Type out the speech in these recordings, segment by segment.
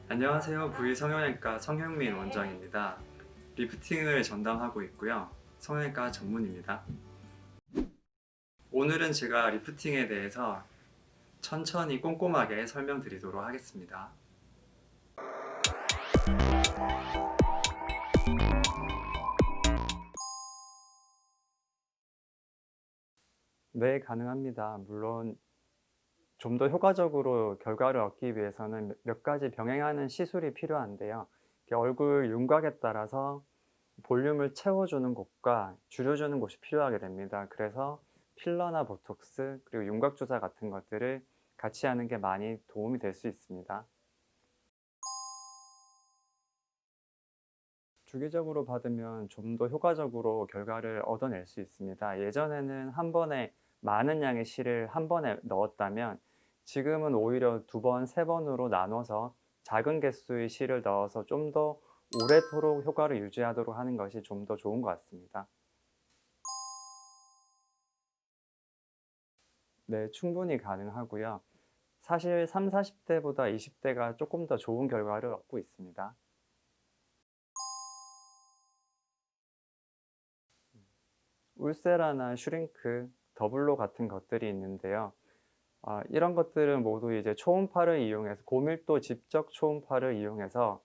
안녕하세요. 부위성형외과 성형민 원장입니다. 리프팅을 전담하고 있고요. 성형외과 전문입니다. 오늘은 제가 리프팅에 대해서 천천히 꼼꼼하게 설명드리도록 하겠습니다. 네, 가능합니다. 물론 좀 더 효과적으로 결과를 얻기 위해서는 몇 가지 병행하는 시술이 필요한데요. 얼굴 윤곽에 따라서 볼륨을 채워주는 곳과 줄여주는 곳이 필요하게 됩니다. 그래서 필러나 보톡스 그리고 윤곽 주사 같은 것들을 같이 하는 게 많이 도움이 될 수 있습니다. 주기적으로 받으면 좀 더 효과적으로 결과를 얻어낼 수 있습니다. 예전에는 한 번에 많은 양의 실을 한 번에 넣었다면 지금은 오히려 두 번, 세 번으로 나눠서 작은 개수의 실을 넣어서 좀 더 오래도록 효과를 유지하도록 하는 것이 좀 더 좋은 것 같습니다. 네, 충분히 가능하고요. 사실 30-40 대보다 20 대가 조금 더 좋은 결과를 얻고 있습니다. 울세라나 슈링크, 더블로 같은 것들이 있는데요. 이런 것들은 모두 이제 초음파를 이용해서 고밀도 집적 초음파를 이용해서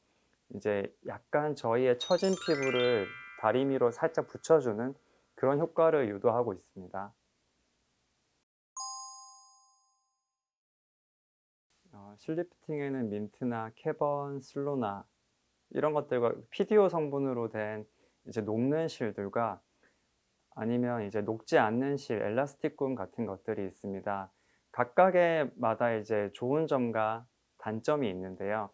이제 약간 저희의 처진 피부를 다리미로 살짝 붙여주는 그런 효과를 유도하고 있습니다. 실리프팅에는 민트나 캐번, 슬로나 이런 것들과 PDO 성분으로 된 이제 녹는 실들과 아니면 이제 녹지 않는 실, 엘라스틱 군 같은 것들이 있습니다. 각각의 마다 이제 좋은 점과 단점이 있는데요.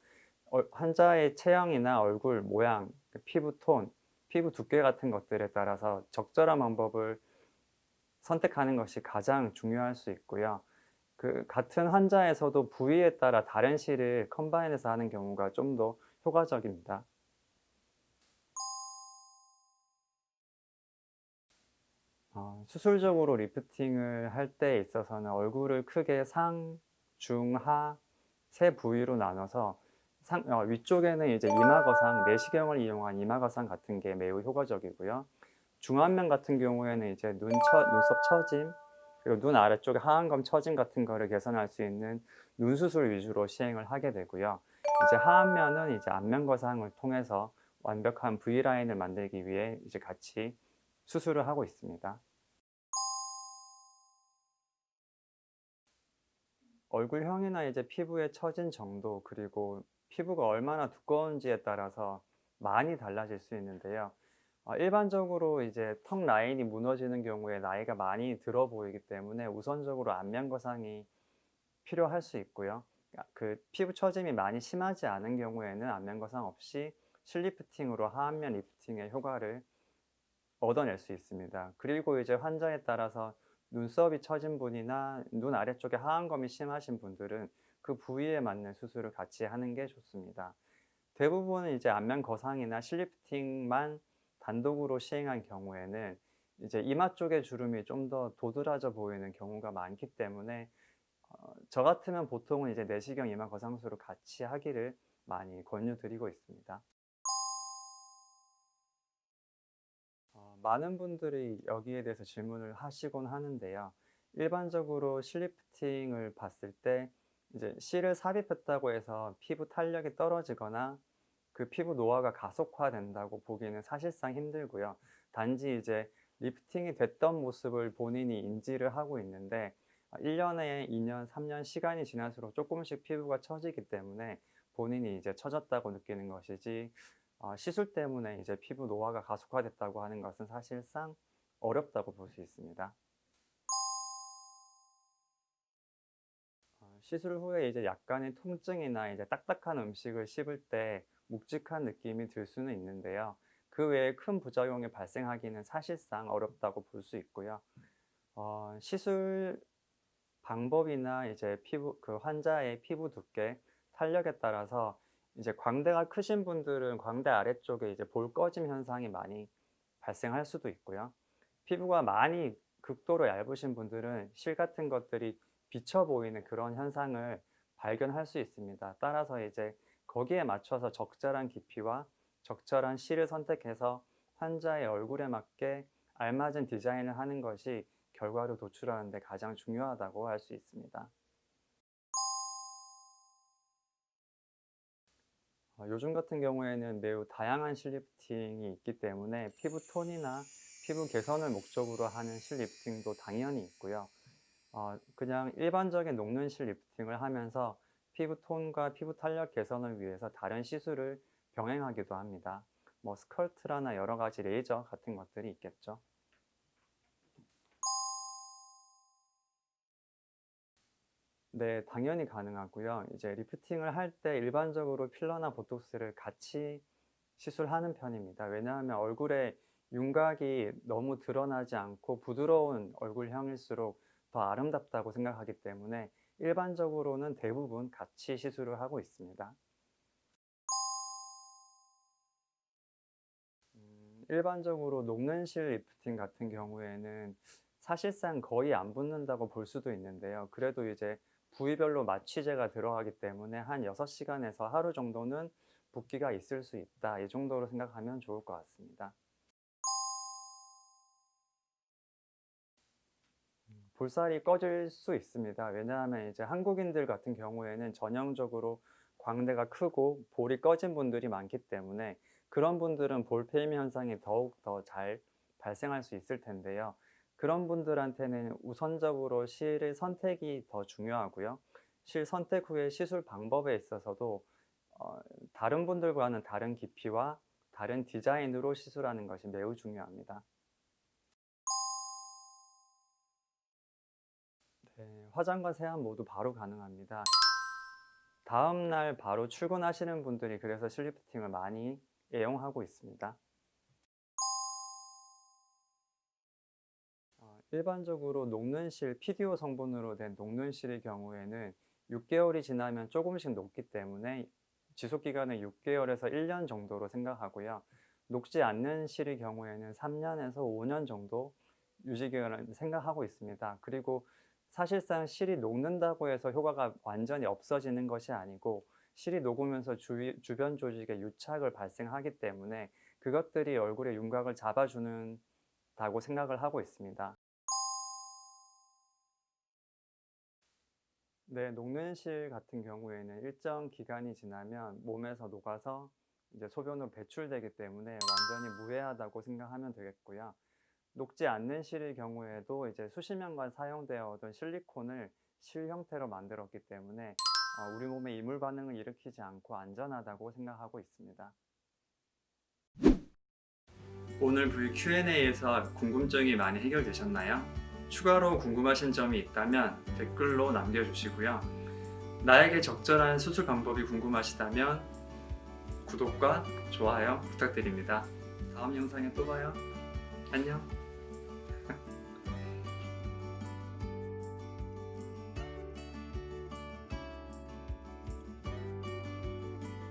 환자의 체형이나 얼굴 모양, 그 피부 톤, 피부 두께 같은 것들에 따라서 적절한 방법을 선택하는 것이 가장 중요할 수 있고요. 그 같은 환자에서도 부위에 따라 다른 실을 컴바인해서 하는 경우가 좀 더 효과적입니다. 수술적으로 리프팅을 할 때에 있어서는 얼굴을 크게 상, 중, 하 세 부위로 나눠서 위쪽에는 이제 이마거상, 내시경을 이용한 이마거상 같은 게 매우 효과적이고요. 중안면 같은 경우에는 이제 눈썹 처짐, 그리고 눈 아래쪽에 하안검 처짐 같은 거를 개선할 수 있는 눈 수술 위주로 시행을 하게 되고요. 이제 하안면은 이제 안면 거상을 통해서 완벽한 V라인을 만들기 위해 이제 같이 수술을 하고 있습니다. 얼굴형이나 이제 피부의 처진 정도 그리고 피부가 얼마나 두꺼운지에 따라서 많이 달라질 수 있는데요. 일반적으로 이제 턱 라인이 무너지는 경우에 나이가 많이 들어 보이기 때문에 우선적으로 안면 거상이 필요할 수 있고요. 그 피부 처짐이 많이 심하지 않은 경우에는 안면 거상 없이 실리프팅으로 하안면 리프팅의 효과를 얻어낼 수 있습니다. 그리고 이제 환자에 따라서 눈썹이 처진 분이나 눈 아래쪽에 하안검이 심하신 분들은 그 부위에 맞는 수술을 같이 하는 게 좋습니다. 대부분은 이제 안면 거상이나 실리프팅만 단독으로 시행한 경우에는 이제 이마 쪽의 주름이 좀 더 도드라져 보이는 경우가 많기 때문에 저 같으면 보통은 이제 내시경 이마 거상술을 같이 하기를 많이 권유드리고 있습니다. 많은 분들이 여기에 대해서 질문을 하시곤 하는데요. 일반적으로 실리프팅을 봤을 때 이제 실을 삽입했다고 해서 피부 탄력이 떨어지거나 그 피부 노화가 가속화된다고 보기는 사실상 힘들고요. 단지 이제 리프팅이 됐던 모습을 본인이 인지를 하고 있는데 1 년에 2 년, 3년 시간이 지날수록 조금씩 피부가 처지기 때문에 본인이 이제 처졌다고 느끼는 것이지 시술 때문에 이제 피부 노화가 가속화됐다고 하는 것은 사실상 어렵다고 볼 수 있습니다. 시술 후에 이제 약간의 통증이나 이제 딱딱한 음식을 씹을 때 묵직한 느낌이 들 수는 있는데요. 그 외에 큰 부작용이 발생하기는 사실상 어렵다고 볼 수 있고요. 시술 방법이나 이제 그 환자의 피부 두께, 탄력에 따라서 이제 광대가 크신 분들은 광대 아래쪽에 이제 볼 꺼짐 현상이 많이 발생할 수도 있고요. 피부가 많이 극도로 얇으신 분들은 실 같은 것들이 비쳐 보이는 그런 현상을 발견할 수 있습니다. 따라서 이제 거기에 맞춰서 적절한 깊이와 적절한 실을 선택해서 환자의 얼굴에 맞게 알맞은 디자인을 하는 것이 결과를 도출하는 데 가장 중요하다고 할 수 있습니다. 요즘 같은 경우에는 매우 다양한 실 리프팅이 있기 때문에 피부 톤이나 피부 개선을 목적으로 하는 실 리프팅도 당연히 있고요. 그냥 일반적인 녹는 실 리프팅을 하면서 피부 톤과 피부 탄력 개선을 위해서 다른 시술을 병행하기도 합니다. 뭐 스컬트라나 여러 가지 레이저 같은 것들이 있겠죠. 네, 당연히 가능하고요. 이제 리프팅을 할 때 일반적으로 필러나 보톡스를 같이 시술하는 편입니다. 왜냐하면 얼굴에 윤곽이 너무 드러나지 않고 부드러운 얼굴형일수록 더 아름답다고 생각하기 때문에 일반적으로는 대부분 같이 시술을 하고 있습니다. 일반적으로 녹는 실 리프팅 같은 경우에는 사실상 거의 안 붓는다고 볼 수도 있는데요. 그래도 이제 부위별로 마취제가 들어가기 때문에 한 6시간에서 하루 정도는 붓기가 있을 수 있다. 이 정도로 생각하면 좋을 것 같습니다. 볼살이 꺼질 수 있습니다. 왜냐하면 이제 한국인들 같은 경우에는 전형적으로 광대가 크고 볼이 꺼진 분들이 많기 때문에 그런 분들은 볼 페임 현상이 더욱 더 잘 발생할 수 있을 텐데요. 그런 분들한테는 우선적으로 실의 선택이 더 중요하고요. 실 선택 후에 시술 방법에 있어서도 어 다른 분들과는 다른 깊이와 다른 디자인으로 시술하는 것이 매우 중요합니다. 네, 화장과 세안 모두 바로 가능합니다. 다음 날 바로 출근하시는 분들이 그래서 실리프팅을 많이 애용하고 있습니다. 일반적으로 녹는 실, PDO 성분으로 된 녹는 실의 경우에는 6개월이 지나면 조금씩 녹기 때문에 지속 기간은 6개월에서 1년 정도로 생각하고요. 녹지 않는 실의 경우에는 3년에서 5년 정도 유지 기간을 생각하고 있습니다. 그리고 사실상 실이 녹는다고 해서 효과가 완전히 없어지는 것이 아니고 실이 녹으면서 주변 조직에 유착을 발생하기 때문에 그것들이 얼굴의 윤곽을 잡아주는 다고 생각을 하고 있습니다. 네, 녹는 실 같은 경우에는 일정 기간이 지나면 몸에서 녹아서 이제 소변으로 배출되기 때문에 완전히 무해하다고 생각하면 되겠고요. 녹지 않는 실의 경우에도 이제 수십 년간 사용되어 오던 실리콘을 실 형태로 만들었기 때문에 우리 몸에 이물 반응을 일으키지 않고 안전하다고 생각하고 있습니다. 오늘 Q&A에서 궁금증이 많이 해결되셨나요? 추가로 궁금하신 점이 있다면 댓글로 남겨주시고요. 나에게 적절한 수술 방법이 궁금하시다면 구독과 좋아요 부탁드립니다. 다음 영상에 또 봐요. 안녕.